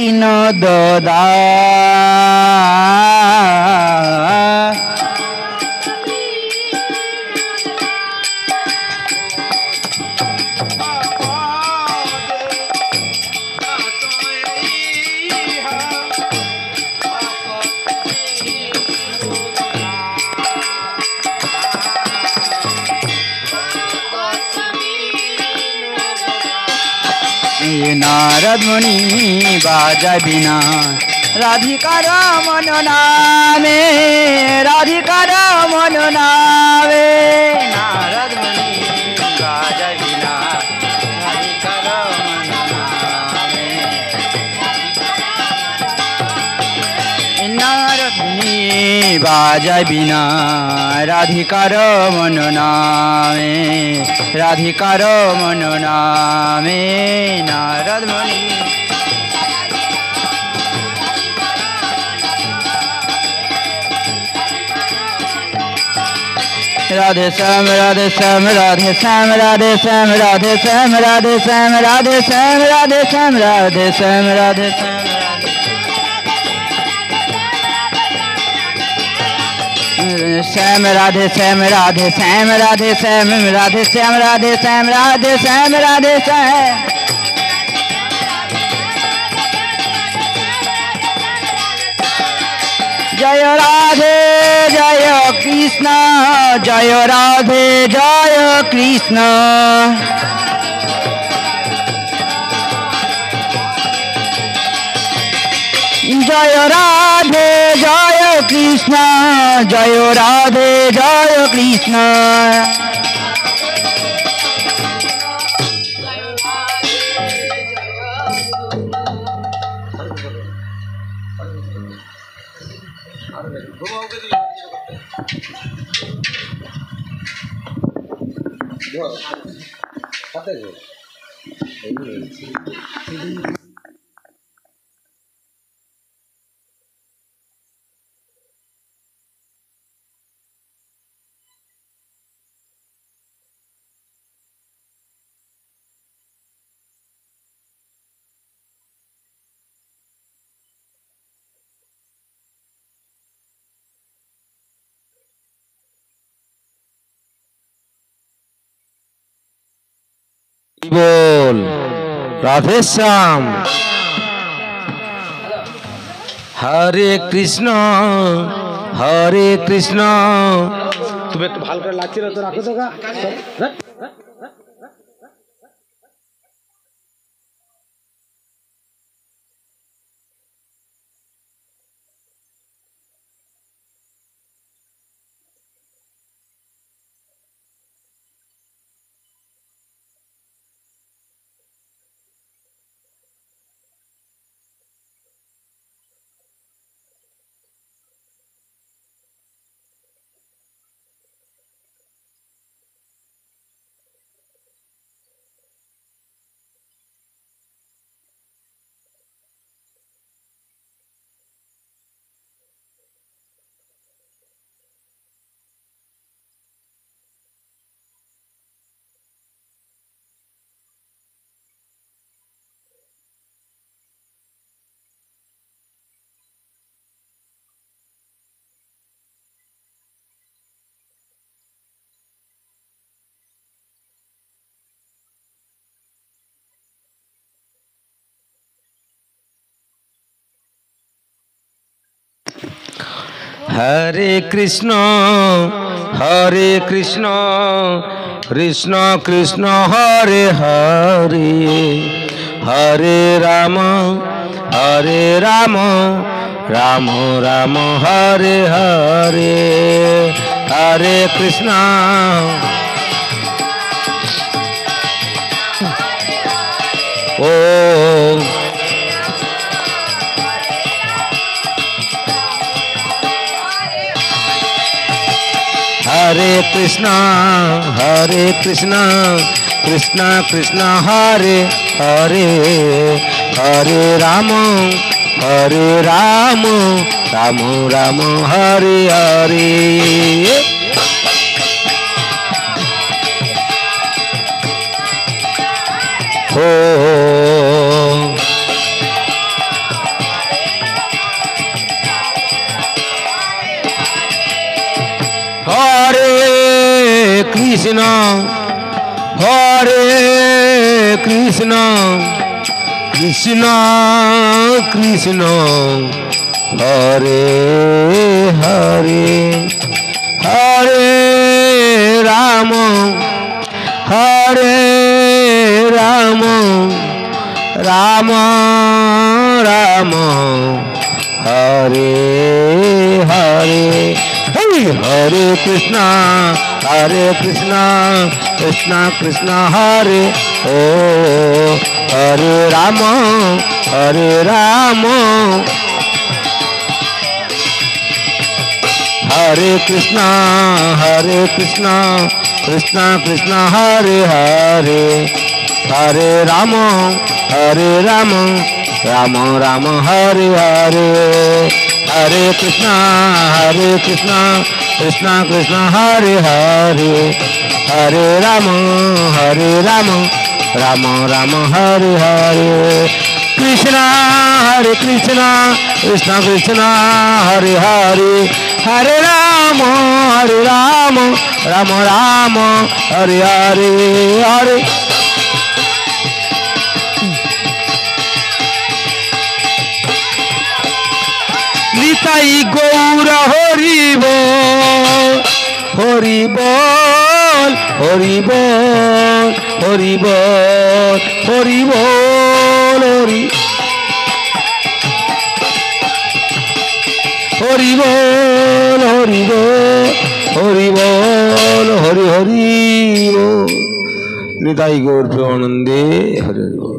বিনোদদা नारद मुनि बाजा बिना राधिका मन नामे राधिका मन नामे नारद मुनि बाजा बिना राधिका मन नामे नारद मुनि बाजा बिना राधिका मन नामे राधिका मन नामे नारद मुनि राधे श्याम राधे श्याम राधे श्याम राधे श्याम राधे श्याम राधे श्याम राधे श्याम राधे श्याम राधे श्याम राधे श्याम श्याम राधे श्याम राधे श्याम राधे श्याम राधे श्याम राधे श्याम राधे श्याम राधे श्याम जय राधे जय कृष्ण जय राधे जय कृष्ण जय राधे जय कृष्ण जय राधे जय कृष्ण बोल राधे श्याम हरे कृष्ण তুমি একটু ভালো করে লাগছিল তো রাখো তো हरे कृष्ण कृष्ण कृष्ण हरे हरे हरे राम राम राम हरे हरे हरे कृष्ण ओ हरे कृष्ण कृष्ण कृष्ण हरे हरे हरे राम राम राम हरे हरे हो কৃষ্ণ হরে কৃষ্ণ কৃষ্ণ কৃষ্ণ হরে হরে হরে রাম হরে রাম রাম রাম হরে হরে হরে কৃষ্ণ কৃষ্ণ কৃষ্ণ হরে ও হরে রাম हरे कृष्णा कृष्ण कृष्ण हरे हरे हरे राम राम राम हरे हरे हरे कृष्णा कृष्ण कृष्ण हरे हरे हरे राम राम हरे हरे कृष्णा कृष्ण कृष्ण हरे हरे हरे राम राम हरे हरे हरे निताई गौर हरि बोल हरि बोल हरि बोल हरि बोल हरि बोल हरि बोल हरि बोल हरि बोल हरि हरि बोल निताई गौर प्रेमानंदे हरि बोल।